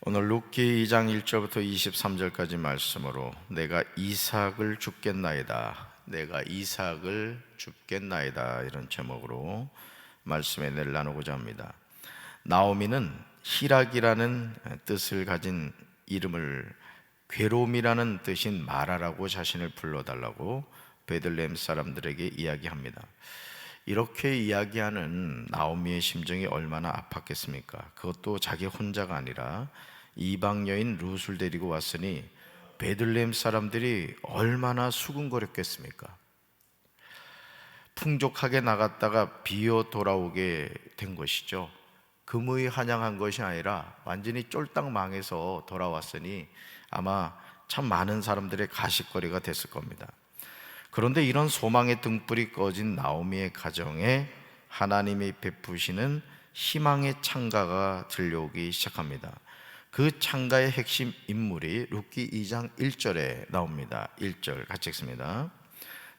오늘 룻기 2장 1절부터 23절까지 말씀으로 내가 이삭을 줍겠나이다, 내가 이삭을 줍겠나이다, 이런 제목으로 말씀의 은혜를 나누고자 합니다. 나오미는 희락이라는 뜻을 가진 이름을 괴로움이라는 뜻인 마라라고 자신을 불러달라고 베들레헴 사람들에게 이야기합니다. 이렇게 이야기하는 나오미의 심정이 얼마나 아팠겠습니까? 그것도 자기 혼자가 아니라 이방 여인 룻을 데리고 왔으니 베들레헴 사람들이 얼마나 수군거렸겠습니까? 풍족하게 나갔다가 비어 돌아오게 된 것이죠. 금의 환영한 것이 아니라 완전히 쫄딱 망해서 돌아왔으니 아마 참 많은 사람들의 가십거리가 됐을 겁니다. 그런데 이런 소망의 등불이 꺼진 나오미의 가정에 하나님이 베푸시는 희망의 창가가 들려오기 시작합니다. 그 창가의 핵심 인물이 룻기 2장 1절에 나옵니다. 1절 같이 읽습니다.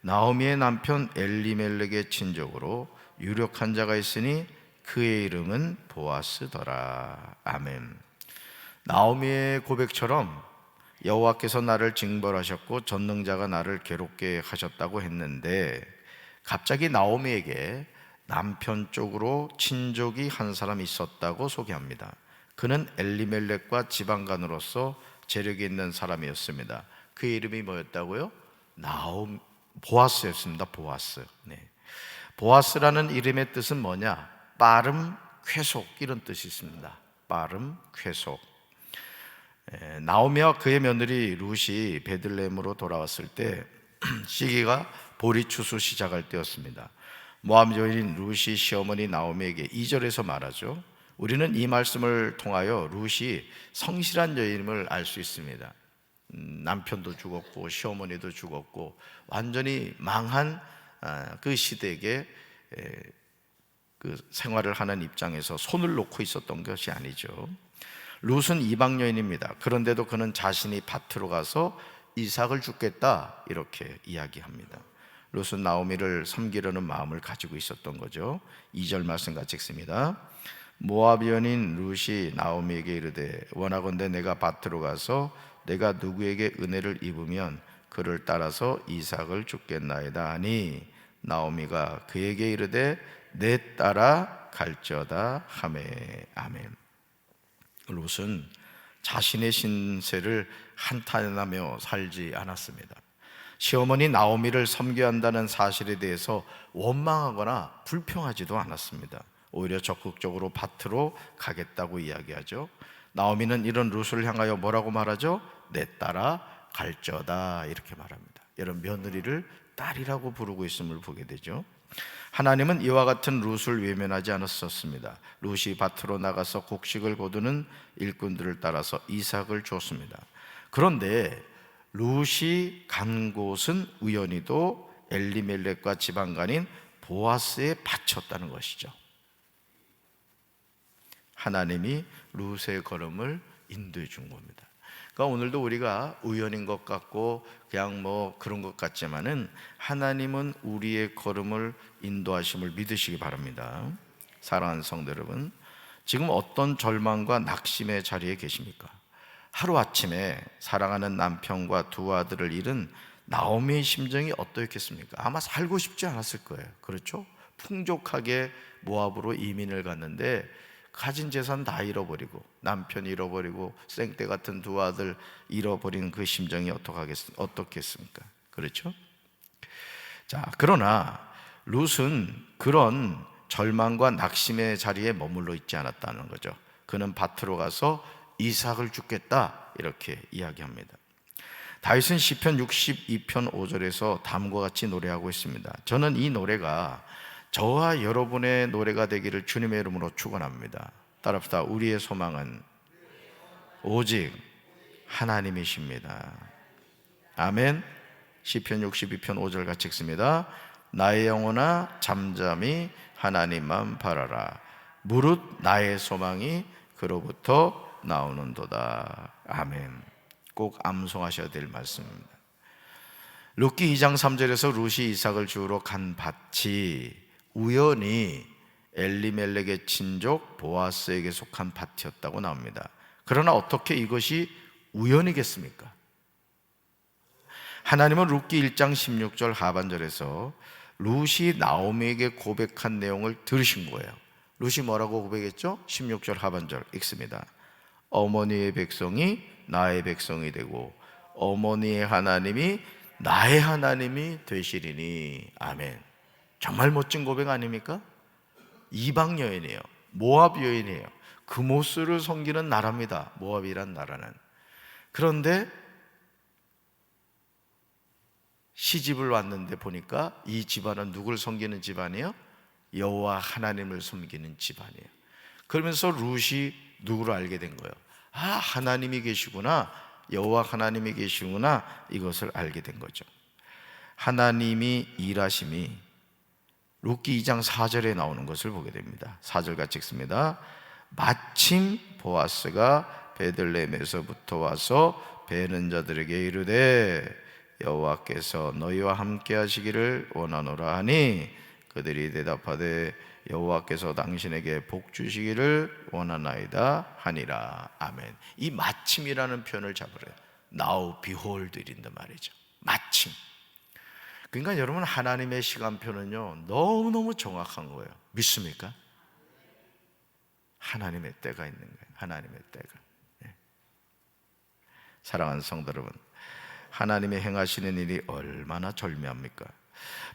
나오미의 남편 엘리멜렉의 친족으로 유력한 자가 있으니 그의 이름은 보아스더라. 아멘. 나오미의 고백처럼 여호와께서 나를 징벌하셨고 전능자가 나를 괴롭게 하셨다고 했는데 갑자기 나오미에게 남편 쪽으로 친족이 한 사람 있었다고 소개합니다. 그는 엘리멜렉과 지방간으로서 재력이 있는 사람이었습니다. 그의 이름이 뭐였다고요? 보아스였습니다. 보아스. 보아스라는 이름의 뜻은 뭐냐? 빠름, 쾌속, 이런 뜻이 있습니다. 빠름, 쾌속. 나오미와 그의 며느리 룻이 베들레헴으로 돌아왔을 때 시기가 보리추수 시작할 때였습니다. 모압 여인 룻이 시어머니 나오미에게 2절에서 말하죠. 우리는 이 말씀을 통하여 룻이 성실한 여인임을 알 수 있습니다. 남편도 죽었고 시어머니도 죽었고 완전히 망한 그 시대에 그 생활을 하는 입장에서 손을 놓고 있었던 것이 아니죠. 룻은 이방 여인입니다. 그런데도 그는 자신이 밭으로 가서 이삭을 줍겠다, 이렇게 이야기합니다. 룻은 나오미를 섬기려는 마음을 가지고 있었던 거죠. 2절 말씀 같이 읽습니다. 모압 여인인 룻이 나오미에게 이르되 원하건대 내가 밭으로 가서 내가 누구에게 은혜를 입으면 그를 따라서 이삭을 줍겠나이다 하니 나오미가 그에게 이르되 내 따라 갈지어다 하매. 아멘. 룻은 자신의 신세를 한탄하며 살지 않았습니다. 시어머니 나오미를 섬겨야 한다는 사실에 대해서 원망하거나 불평하지도 않았습니다. 오히려 적극적으로 밭으로 가겠다고 이야기하죠. 나오미는 이런 룻을 향하여 뭐라고 말하죠? 내 따라 갈지어다, 이렇게 말합니다. 여러분, 며느리를 딸이라고 부르고 있음을 보게 되죠. 하나님은 이와 같은 룻을 외면하지 않았었습니다. 룻이 밭으로 나가서 곡식을 거두는 일꾼들을 따라서 이삭을 줬습니다. 그런데 룻이 간 곳은 우연히도 엘리멜렉과 지방간인 보아스에 바쳤다는 것이죠. 하나님이 룻의 걸음을 인도해 준 겁니다. 그러니까 오늘도 우리가 우연인 것 같고 그냥 그런 것 같지만은 하나님은 우리의 걸음을 인도하심을 믿으시기 바랍니다. 사랑하는 성도 여러분, 지금 어떤 절망과 낙심의 자리에 계십니까? 하루아침에 사랑하는 남편과 두 아들을 잃은 나오미의 심정이 어떠했겠습니까? 아마 살고 싶지 않았을 거예요. 그렇죠? 풍족하게 모압으로 이민을 갔는데 가진 재산 다 잃어버리고 남편 잃어버리고 생떼 같은 두 아들 잃어버린 그 심정이 어떻겠습니까? 그렇죠? 자, 그러나 룻은 그런 절망과 낙심의 자리에 머물러 있지 않았다는 거죠. 그는 밭으로 가서 이삭을 줍겠다, 이렇게 이야기합니다. 다윗은 시편 62편 5절에서 다음과 같이 노래하고 있습니다. 저는 이 노래가 저와 여러분의 노래가 되기를 주님의 이름으로 축원합니다. 따라합시다. 우리의 소망은 오직 하나님이십니다. 아멘. 시편 62편 5절 같이 읽습니다. 나의 영혼아 잠잠히 하나님만 바라라. 무릇 나의 소망이 그로부터 나오는도다. 아멘. 꼭 암송하셔야 될 말씀입니다. 룻기 2장 3절에서 룻이 이삭을 주우러 간 밭이 우연히 엘리멜렉의 친족 보아스에게 속한 밭이었다고 나옵니다. 그러나 어떻게 이것이 우연이겠습니까? 하나님은 룻기 1장 16절 하반절에서 룻이 나오미에게 고백한 내용을 들으신 거예요. 룻이 뭐라고 고백했죠? 16절 하반절 읽습니다. 어머니의 백성이 나의 백성이 되고 어머니의 하나님이 나의 하나님이 되시리니. 아멘. 정말 멋진 고백 아닙니까? 이방 여인이에요. 모압 여인이에요. 그모스를 섬기는 나라입니다. 모압이란 나라는. 그런데 시집을 왔는데 보니까 이 집안은 누굴 섬기는 집안이에요? 여호와 하나님을 섬기는 집안이에요. 그러면서 룻이 누구를 알게 된 거예요? 아, 하나님이 계시구나, 여호와 하나님이 계시구나, 이것을 알게 된 거죠. 하나님이 일하심이 룻기 2장 4절에 나오는 것을 보게 됩니다. 4절 같이 읽습니다. 마침 보아스가 베들레헴에서부터 와서 베는 자들에게 이르되 여호와께서 너희와 함께 하시기를 원하노라 하니 그들이 대답하되 여호와께서 당신에게 복 주시기를 원하나이다 하니라. 아멘. 이 마침이라는 표현을 잡으래요. Now behold 이란단 말이죠. 마침. 그러니까 여러분, 하나님의 시간표는요 너무너무 정확한 거예요. 믿습니까? 하나님의 때가 있는 거예요. 하나님의 때가. 사랑하는 성도 여러분, 하나님이 행하시는 일이 얼마나 절묘합니까?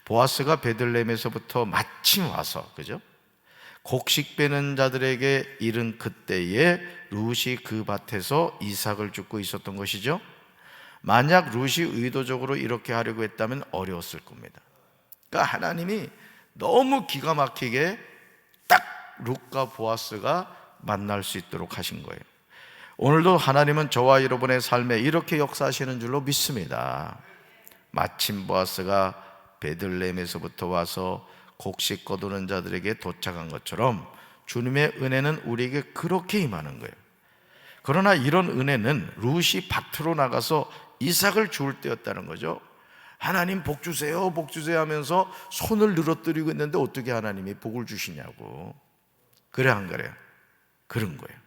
보아스가 베들레헴에서부터 마침 와서, 그죠? 곡식 베는 자들에게 이른 그때에 룻이 그 밭에서 이삭을 줍고 있었던 것이죠. 만약 룻이 의도적으로 이렇게 하려고 했다면 어려웠을 겁니다. 그러니까 하나님이 너무 기가 막히게 딱 룻과 보아스가 만날 수 있도록 하신 거예요. 오늘도 하나님은 저와 여러분의 삶에 이렇게 역사하시는 줄로 믿습니다. 마침 보아스가 베들레헴에서부터 와서 곡식 거두는 자들에게 도착한 것처럼 주님의 은혜는 우리에게 그렇게 임하는 거예요. 그러나 이런 은혜는 룻이 밭으로 나가서 이삭을 주울 때였다는 거죠. 하나님 복 주세요, 복 주세요 하면서 손을 늘어뜨리고 있는데 어떻게 하나님이 복을 주시냐고. 그래 안 그래요? 그런 거예요.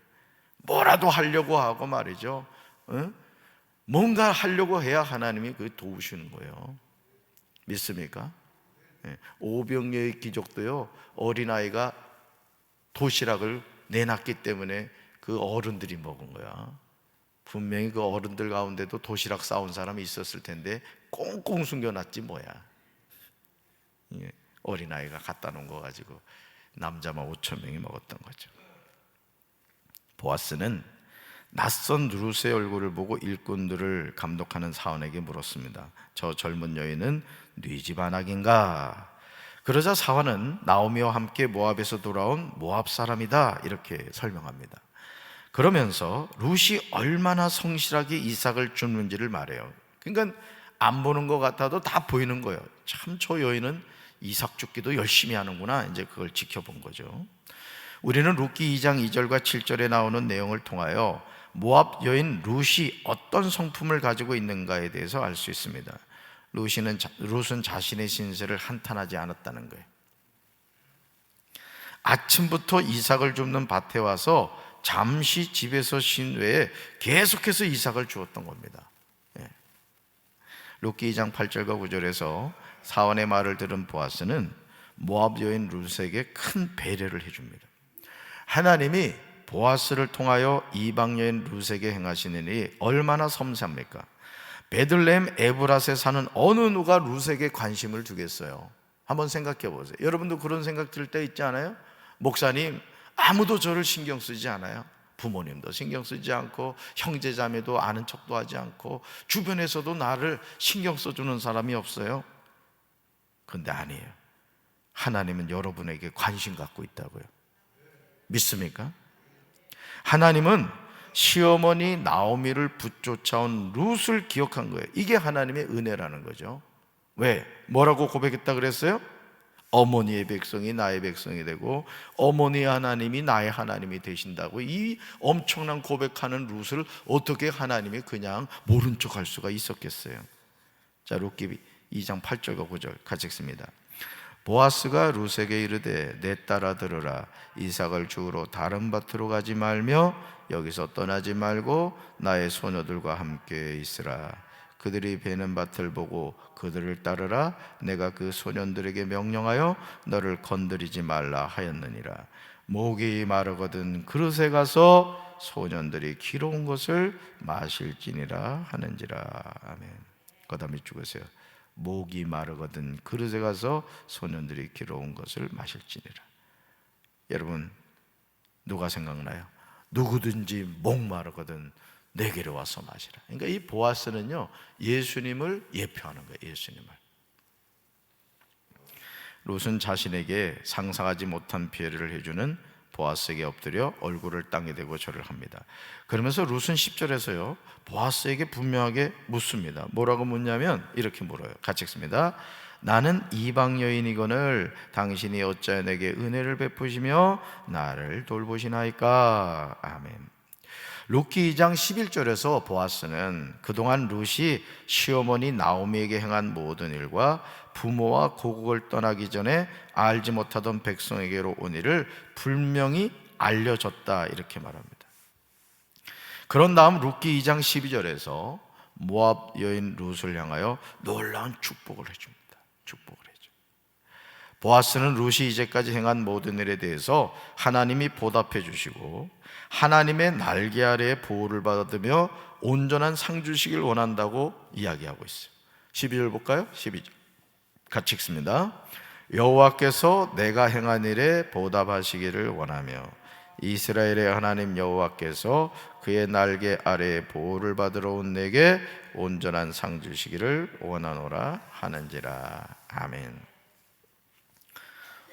뭐라도 하려고 하고 말이죠. 뭔가 하려고 해야 하나님이 그 도우시는 거예요. 믿습니까? 오병이어의 기적도요, 어린아이가 도시락을 내놨기 때문에 그 어른들이 먹은 거야. 분명히 그 어른들 가운데도 도시락 싸온 사람이 있었을 텐데 꽁꽁 숨겨놨지 뭐야. 어린아이가 갖다 놓은 거 가지고 남자만 5,000명이 먹었던 거죠. 보아스는 낯선 룻의 얼굴을 보고 일꾼들을 감독하는 사원에게 물었습니다. 저 젊은 여인은 네 집 안악인가? 그러자 사원은 나오미와 함께 모압에서 돌아온 모압 사람이다, 이렇게 설명합니다. 그러면서 룻이 얼마나 성실하게 이삭을 줍는지를 말해요. 그러니까 안 보는 것 같아도 다 보이는 거예요. 참, 저 여인은 이삭 줍기도 열심히 하는구나. 이제 그걸 지켜본 거죠. 우리는 룻기 2장 2절과 7절에 나오는 내용을 통하여 모압 여인 룻이 어떤 성품을 가지고 있는가에 대해서 알 수 있습니다. 룻은 자신의 신세를 한탄하지 않았다는 거예요. 아침부터 이삭을 줍는 밭에 와서 잠시 집에서 쉰 외에 계속해서 이삭을 주었던 겁니다. 룻기 2장 8절과 9절에서 사원의 말을 들은 보아스는 모압 여인 룻에게 큰 배려를 해줍니다. 하나님이 보아스를 통하여 이방 여인 룻에게 행하시는 일이 얼마나 섬세합니까? 베들레헴 에브랏에 사는 어느 누가 룻에게 관심을 두겠어요? 한번 생각해 보세요. 여러분도 그런 생각 들 때 있지 않아요? 목사님, 아무도 저를 신경 쓰지 않아요. 부모님도 신경 쓰지 않고 형제 자매도 아는 척도 하지 않고 주변에서도 나를 신경 써주는 사람이 없어요. 그런데 아니에요. 하나님은 여러분에게 관심 갖고 있다고요. 믿습니까? 하나님은 시어머니 나오미를 붙쫓아온 룻을 기억한 거예요. 이게 하나님의 은혜라는 거죠. 왜? 뭐라고 고백했다 그랬어요? 어머니의 백성이 나의 백성이 되고 어머니 하나님이 나의 하나님이 되신다고. 이 엄청난 고백하는 룻을 어떻게 하나님이 그냥 모른 척 할 수가 있었겠어요? 자, 룻기 2장 8절과 9절 같이 읽습니다. 보아스가 룻에게 이르되 내 딸아 들으라. 이삭을 주우러 다른 밭으로 가지 말며 여기서 떠나지 말고 나의 소녀들과 함께 있으라. 그들이 베는 밭을 보고 그들을 따르라. 내가 그 소년들에게 명령하여 너를 건드리지 말라 하였느니라. 목이 마르거든 그릇에 가서 소년들이 기러운 것을 마실지니라 하는지라. 아멘. 그다음에 죽으세요. 목이 마르거든 그릇에 가서 소년들이 기러운 것을 마실지니라. 여러분, 누가 생각나요? 누구든지 목 마르거든 내게로 와서 마시라. 그러니까 이 보아스는요, 예수님을 예표하는 거예요. 예수님을. 롯은 자신에게 상상하지 못한 피해를 해주는 보아스에게 엎드려 얼굴을 땅에 대고 절을 합니다. 그러면서 롯은 10절에서요 보아스에게 분명하게 묻습니다. 뭐라고 묻냐면 이렇게 물어요. 같이 읽습니다. 나는 이방 여인이거늘 당신이 어찌하여 내게 은혜를 베푸시며 나를 돌보시나이까. 아멘. 룻기 2장 11절에서 보아스는 그동안 룻이 시어머니 나오미에게 행한 모든 일과 부모와 고국을 떠나기 전에 알지 못하던 백성에게로 온 일을 분명히 알려줬다, 이렇게 말합니다. 그런 다음 룻기 2장 12절에서 모압 여인 룻을 향하여 놀라운 축복을 해줍니다. 축복을 해줘. 보아스는 룻이 이제까지 행한 모든 일에 대해서 하나님이 보답해 주시고 하나님의 날개 아래에 보호를 받으며 온전한 상 주시길 원한다고 이야기하고 있어요. 12절 볼까요? 12절 같이 읽습니다. 여호와께서 내가 행한 일에 보답하시기를 원하며 이스라엘의 하나님 여호와께서 그의 날개 아래에 보호를 받으러 온 내게 온전한 상 주시기를 원하노라 하는지라. 아멘.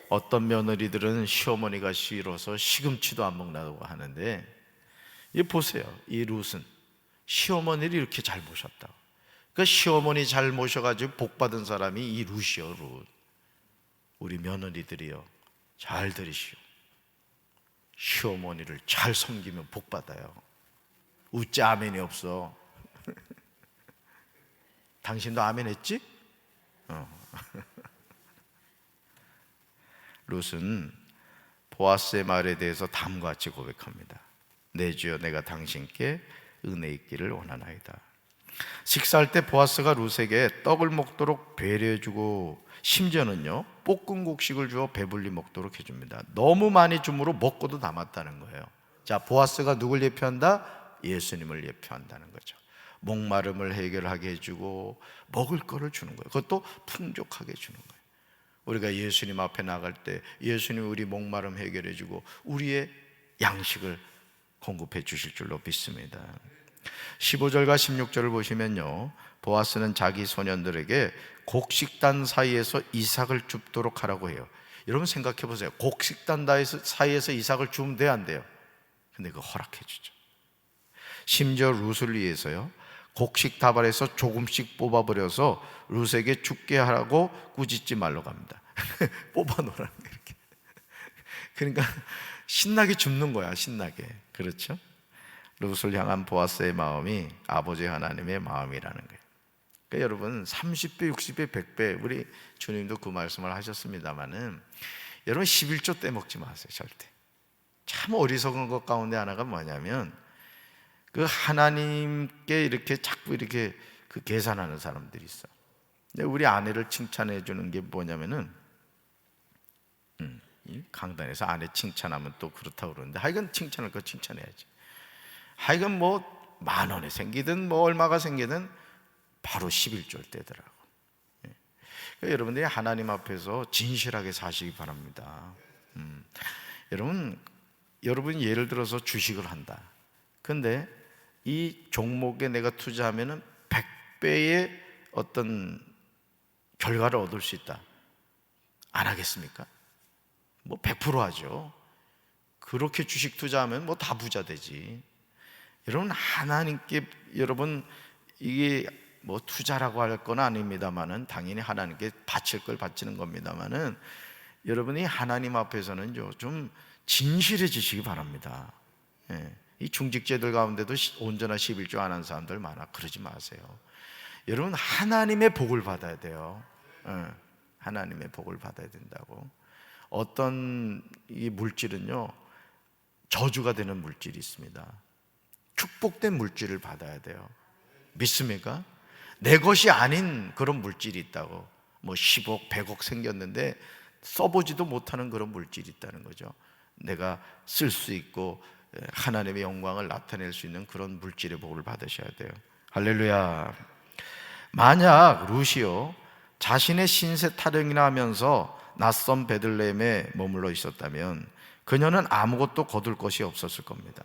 어떤 며느리들은 시어머니가 싫어서 시금치도 안 먹는다고 하는데, 이 보세요. 이 룻은 시어머니를 이렇게 잘 모셨다. 그 시어머니 잘 모셔가지고 복 받은 사람이 이 룻이요. 룻. 우리 며느리들이요, 잘 들으시오. 시어머니를 잘 섬기면 복 받아요. 웃지 아멘이 없어. 당신도 아멘 했지? 룻은 보아스의 말에 대해서 다음과 같이 고백합니다. 내 주여, 내가 당신께 은혜 있기를 원하나이다. 식사할 때 보아스가 룻에게 떡을 먹도록 배려해주고 심지어는요 볶은 곡식을 주어 배불리 먹도록 해줍니다. 너무 많이 줌으로 먹고도 남았다는 거예요. 자, 보아스가 누굴 예표한다? 예수님을 예표한다는 거죠. 목마름을 해결하게 해주고 먹을 거를 주는 거예요. 그것도 풍족하게 주는 거예요. 우리가 예수님 앞에 나갈 때 예수님 우리 목마름 해결해주고 우리의 양식을 공급해 주실 줄로 믿습니다. 15절과 16절을 보시면요 보아스는 자기 소년들에게 곡식단 사이에서 이삭을 줍도록 하라고 해요. 여러분 생각해 보세요. 곡식단 사이에서 이삭을 주면 돼요, 안 돼요? 근데 그거 허락해 주죠. 심지어 룻을 위해서요 곡식 다발에서 조금씩 뽑아버려서 룻에게 죽게 하라고 꾸짖지 말라고 합니다. 뽑아놓으라는 거예요, 이렇게. 그러니까 신나게 줍는 거야, 신나게. 그렇죠? 룻을 향한 보아스의 마음이 아버지 하나님의 마음이라는 거예요. 그러니까 여러분 30배, 60배, 100배, 우리 주님도 그 말씀을 하셨습니다마는 여러분 11조 떼먹지 마세요, 절대. 참 어리석은 것 가운데 하나가 뭐냐면 그 하나님께 이렇게 자꾸 이렇게 그 계산하는 사람들이 있어. 근데 우리 아내를 칭찬해 주는 게 뭐냐면은 이 강단에서 아내 칭찬하면 또 그렇다고 그러는데 하여간 칭찬할 거 칭찬해야지. 하여간 뭐 10,000원에 생기든 뭐 얼마가 생기든 바로 11조를 떼더라고. 그러니까 여러분들이 하나님 앞에서 진실하게 사시기 바랍니다. 여러분 예를 들어서 주식을 한다. 근데 이 종목에 내가 투자하면은 100배의 어떤 결과를 얻을 수 있다. 안 하겠습니까? 뭐 100% 하죠. 그렇게 주식 투자하면 뭐 다 부자 되지. 여러분 하나님께 여러분 이게 뭐 투자라고 할 건 아닙니다만은 당연히 하나님께 바칠 걸 바치는 겁니다만은 여러분이 하나님 앞에서는 좀 진실해지시기 바랍니다. 예. 이 중직자들 가운데도 온전한 11조 안 한 사람들 많아. 그러지 마세요. 여러분 하나님의 복을 받아야 돼요. 예. 하나님의 복을 받아야 된다고. 어떤 이 물질은요, 저주가 되는 물질이 있습니다. 축복된 물질을 받아야 돼요. 믿습니까? 내 것이 아닌 그런 물질이 있다고. 뭐 10억, 100억 생겼는데 써보지도 못하는 그런 물질이 있다는 거죠. 내가 쓸 수 있고 하나님의 영광을 나타낼 수 있는 그런 물질의 복을 받으셔야 돼요. 할렐루야. 만약 룻이요, 자신의 신세 타령이나 하면서 낯선 베들레헴에 머물러 있었다면 그녀는 아무것도 거둘 것이 없었을 겁니다.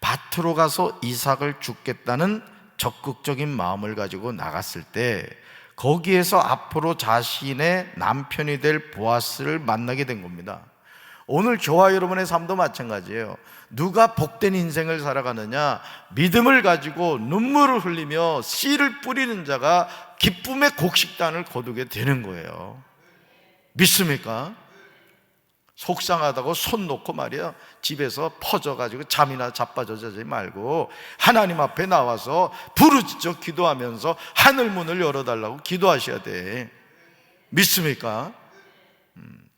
밭으로 가서 이삭을 죽겠다는 적극적인 마음을 가지고 나갔을 때 거기에서 앞으로 자신의 남편이 될 보아스를 만나게 된 겁니다. 오늘 저와 여러분의 삶도 마찬가지예요. 누가 복된 인생을 살아가느냐? 믿음을 가지고 눈물을 흘리며 씨를 뿌리는 자가 기쁨의 곡식단을 거두게 되는 거예요. 믿습니까? 속상하다고 손 놓고 말이야 집에서 퍼져가지고 잠이나 자빠져 자지 말고 하나님 앞에 나와서 부르짖어 기도하면서 하늘 문을 열어달라고 기도하셔야 돼. 믿습니까?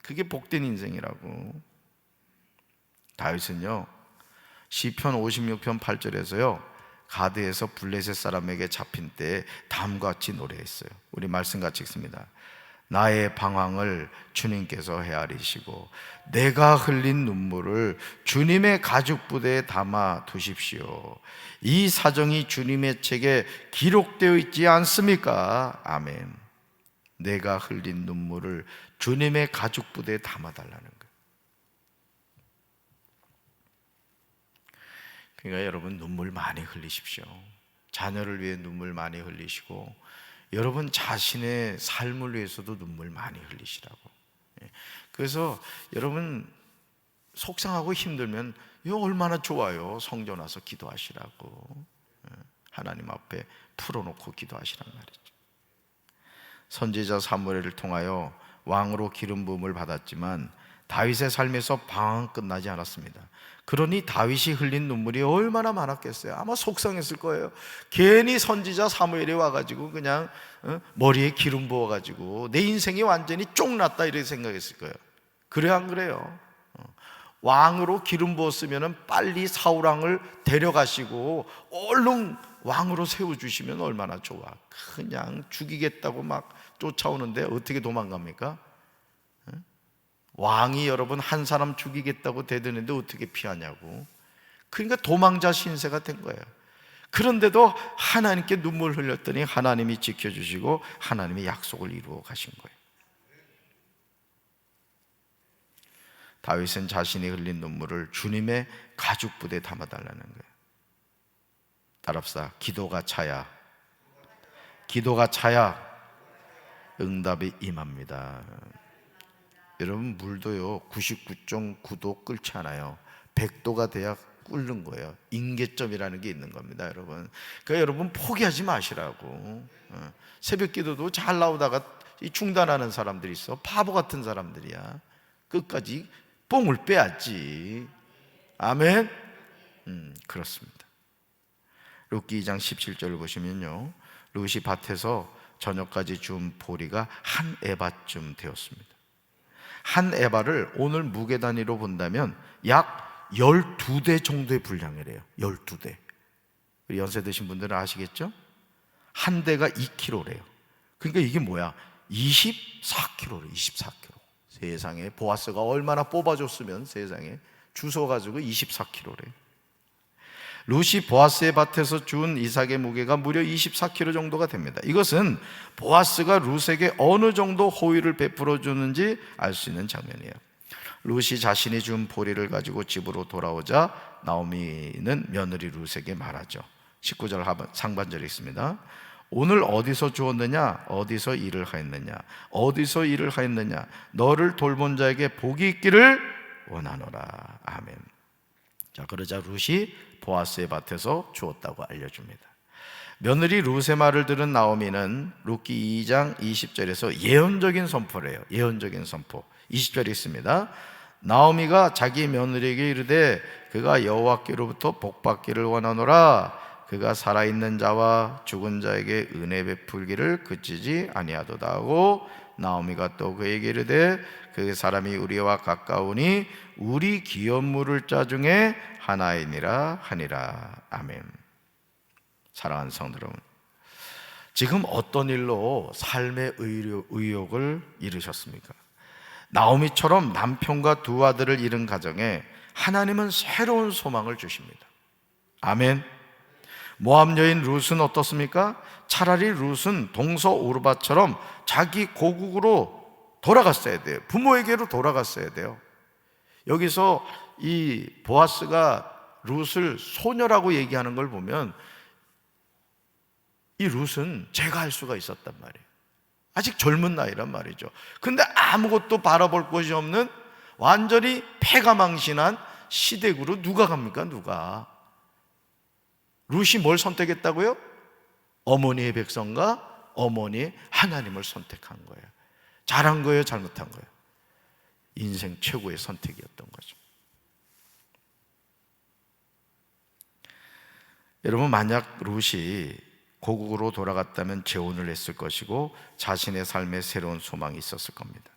그게 복된 인생이라고. 다윗은요, 시편 56편 8절에서요 가드에서 블레셋 사람에게 잡힌 때에 다음과 같이 노래했어요. 우리 말씀 같이 읽습니다. 나의 방황을 주님께서 헤아리시고 내가 흘린 눈물을 주님의 가죽부대에 담아 두십시오. 이 사정이 주님의 책에 기록되어 있지 않습니까? 아멘. 내가 흘린 눈물을 주님의 가죽부대에 담아달라는 거예요. 그러니까 여러분 눈물 많이 흘리십시오. 자녀를 위해 눈물 많이 흘리시고 여러분 자신의 삶을 위해서도 눈물 많이 흘리시라고. 그래서 여러분 속상하고 힘들면 이거 얼마나 좋아요. 성전 와서 기도하시라고. 하나님 앞에 풀어놓고 기도하시란 말이죠. 선지자 사무엘을 통하여 왕으로 기름 부음을 받았지만 다윗의 삶에서 방황은 끝나지 않았습니다. 그러니 다윗이 흘린 눈물이 얼마나 많았겠어요. 아마 속상했을 거예요. 괜히 선지자 사무엘이 와가지고 그냥 머리에 기름 부어가지고 내 인생이 완전히 쫑났다 이렇게 생각했을 거예요. 그래 안 그래요? 왕으로 기름 부었으면 빨리 사울왕을 데려가시고 얼른 왕으로 세워주시면 얼마나 좋아. 그냥 죽이겠다고 막 쫓아오는데 어떻게 도망갑니까? 왕이 여러분 한 사람 죽이겠다고 대드는데 어떻게 피하냐고. 그러니까 도망자 신세가 된 거예요. 그런데도 하나님께 눈물 흘렸더니 하나님이 지켜주시고 하나님의 약속을 이루어 가신 거예요. 다윗은 자신이 흘린 눈물을 주님의 가죽부대에 담아달라는 거예요. 따라합시다. 기도가 차야, 기도가 차야 응답이 임합니다. 여러분 물도요 99.9도 끓지 않아요. 100도가 돼야 끓는 거예요. 임계점이라는 게 있는 겁니다, 여러분. 그러니까 여러분 포기하지 마시라고. 새벽 기도도 잘 나오다가 중단하는 사람들이 있어. 바보 같은 사람들이야. 끝까지 뽕을 빼야지. 아멘. 그렇습니다. 룻기 2장 17절을 보시면요, 룻이 밭에서 저녁까지 준 보리가 한 에바쯤 되었습니다. 한 에바를 오늘 무게 단위로 본다면 약 12대 정도의 분량이래요. 12대. 우리 연세 드신 분들은 아시겠죠? 한 대가 2kg래요. 그러니까 이게 뭐야? 24kg래. 24kg. 세상에 보아스가 얼마나 뽑아줬으면 세상에 주워가지고 24kg래. 룻이 보아스의 밭에서 준 이삭의 무게가 무려 24kg 정도가 됩니다. 이것은 보아스가 룻에게 어느 정도 호의를 베풀어 주는지 알 수 있는 장면이에요. 룻이 자신이 준 보리를 가지고 집으로 돌아오자 나오미는 며느리 룻에게 말하죠. 19절 상반절에 있습니다. 오늘 어디서 주었느냐? 어디서 일을 하였느냐? 어디서 일을 하였느냐? 너를 돌본 자에게 복이 있기를 원하노라. 아멘. 자, 그러자 룻이 보아스의 밭에서 주었다고 알려줍니다. 며느리 룻의 말을 들은 나오미는 룻기 2장 20절에서 예언적인 선포를 해요. 예언적인 선포. 20절에 있습니다. 나오미가 자기 며느리에게 이르되 그가 여호와께로부터 복받기를 원하노라. 그가 살아있는 자와 죽은 자에게 은혜 베풀기를 그치지 아니하도다 하고 나오미가 또 그에게 이르되 그 사람이 우리와 가까우니 우리 기업물을 자 중에 하나이니라 하니라. 아멘. 사랑하는 성도 여러분, 지금 어떤 일로 삶의 의욕을 잃으셨습니까? 나오미처럼 남편과 두 아들을 잃은 가정에 하나님은 새로운 소망을 주십니다. 아멘. 모압 여인 룻은 어떻습니까? 차라리 룻은 동서 오르바처럼 자기 고국으로 돌아갔어야 돼요. 부모에게로 돌아갔어야 돼요. 여기서 이 보아스가 룻을 소녀라고 얘기하는 걸 보면 이 룻은 제가 할 수가 있었단 말이에요. 아직 젊은 나이란 말이죠. 근데 아무것도 바라볼 곳이 없는 완전히 패가망신한 시댁으로 누가 갑니까? 누가? 룻이 뭘 선택했다고요? 어머니의 백성과 어머니의 하나님을 선택한 거예요. 잘한 거예요? 잘못한 거예요? 인생 최고의 선택이었던 거죠. 여러분, 만약 룻이 고국으로 돌아갔다면 재혼을 했을 것이고 자신의 삶에 새로운 소망이 있었을 겁니다.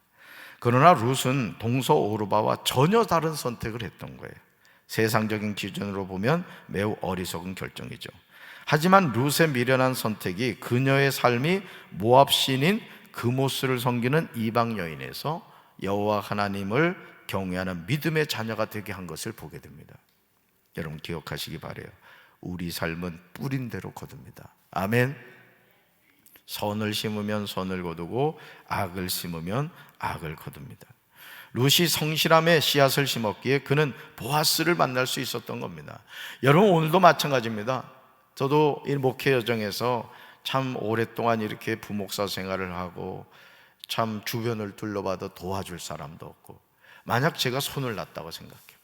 그러나 룻은 동서 오르바와 전혀 다른 선택을 했던 거예요. 세상적인 기준으로 보면 매우 어리석은 결정이죠. 하지만 룻의 미련한 선택이 그녀의 삶이 모압 신인 그모스를 섬기는 이방 여인에서 여호와 하나님을 경외하는 믿음의 자녀가 되게 한 것을 보게 됩니다. 여러분 기억하시기 바라요. 우리 삶은 뿌린 대로 거둡니다. 아멘. 선을 심으면 선을 거두고 악을 심으면 악을 거둡니다. 룻이 성실함에 씨앗을 심었기에 그는 보아스를 만날 수 있었던 겁니다. 여러분 오늘도 마찬가지입니다. 저도 이 목회 여정에서 참 오랫동안 이렇게 부목사 생활을 하고 참 주변을 둘러봐도 도와줄 사람도 없고, 만약 제가 손을 놨다고 생각해요.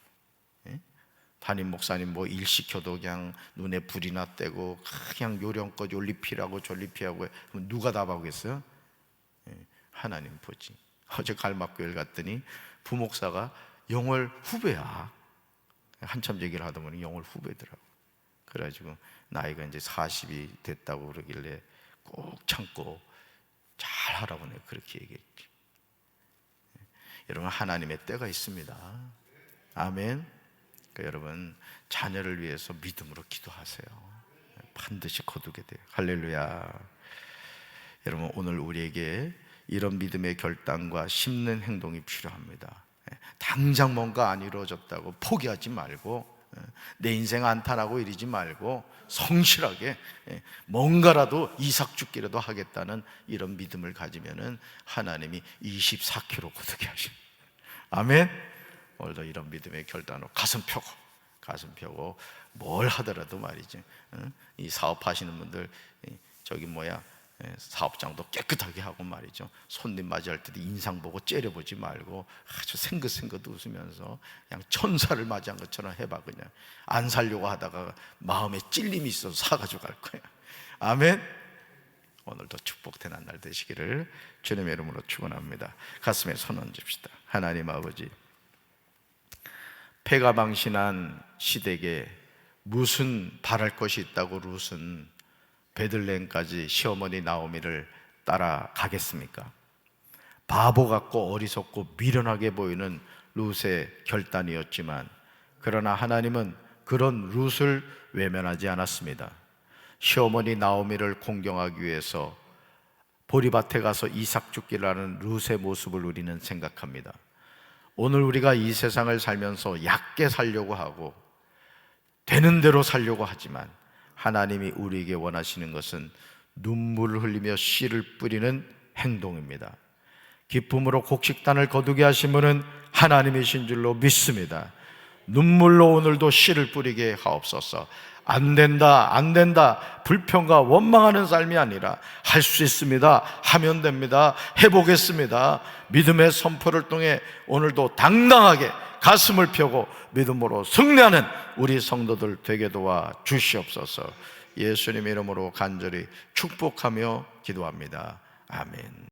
담임 목사님 뭐 일 시켜도 그냥 눈에 불이나 떼고 그냥 요령껏 졸리피라고 졸리피하고 그럼 누가 답하겠어요? 하나님 보지. 어제 갈막교회를 갔더니 부목사가 영월 후배야. 한참 얘기를 하다 보니 영월 후배더라고. 그래가지고 나이가 이제 40이 됐다고 그러길래 꼭 참고 잘 하라고 내가 그렇게 얘기했지. 여러분 하나님의 때가 있습니다. 아멘. 그러니까 여러분 자녀를 위해서 믿음으로 기도하세요. 반드시 거두게 돼요. 할렐루야. 여러분 오늘 우리에게 이런 믿음의 결단과 심는 행동이 필요합니다. 당장 뭔가 안 이루어졌다고 포기하지 말고, 내 인생 안타라고 이러지 말고 성실하게 뭔가라도 이삭 죽기라도 하겠다는 이런 믿음을 가지면은 하나님이 24kg 거두게 하십니다. 아멘. 오늘도 이런 믿음의 결단으로 가슴 펴고 뭘 하더라도 말이지, 이 사업하시는 분들 저기 사업장도 깨끗하게 하고 말이죠, 손님 맞이할 때도 인상 보고 째려보지 말고 아주 생긋생긋 웃으면서 그냥 천사를 맞이한 것처럼 해봐. 그냥 안 살려고 하다가 마음에 찔림이 있어서 사가지고 갈 거야. 아멘. 오늘도 축복된 날 되시기를 주님의 이름으로 축원합니다. 가슴에 손 얹읍시다. 하나님 아버지, 패가망신한 시댁에 무슨 바랄 것이 있다고 룻은 베들레헴까지 시어머니 나오미를 따라가겠습니까? 바보 같고 어리석고 미련하게 보이는 룻의 결단이었지만, 그러나 하나님은 그런 룻을 외면하지 않았습니다. 시어머니 나오미를 공경하기 위해서 보리밭에 가서 이삭 죽기를 하는 룻의 모습을 우리는 생각합니다. 오늘 우리가 이 세상을 살면서 얕게 살려고 하고 되는 대로 살려고 하지만, 하나님이 우리에게 원하시는 것은 눈물을 흘리며 씨를 뿌리는 행동입니다. 기쁨으로 곡식단을 거두게 하신 분은 하나님이신 줄로 믿습니다. 눈물로 오늘도 씨를 뿌리게 하옵소서. 안 된다 불평과 원망하는 삶이 아니라 할 수 있습니다, 하면 됩니다, 해보겠습니다, 믿음의 선포를 통해 오늘도 당당하게 가슴을 펴고 믿음으로 승리하는 우리 성도들 되게 도와 주시옵소서. 예수님의 이름으로 간절히 축복하며 기도합니다. 아멘.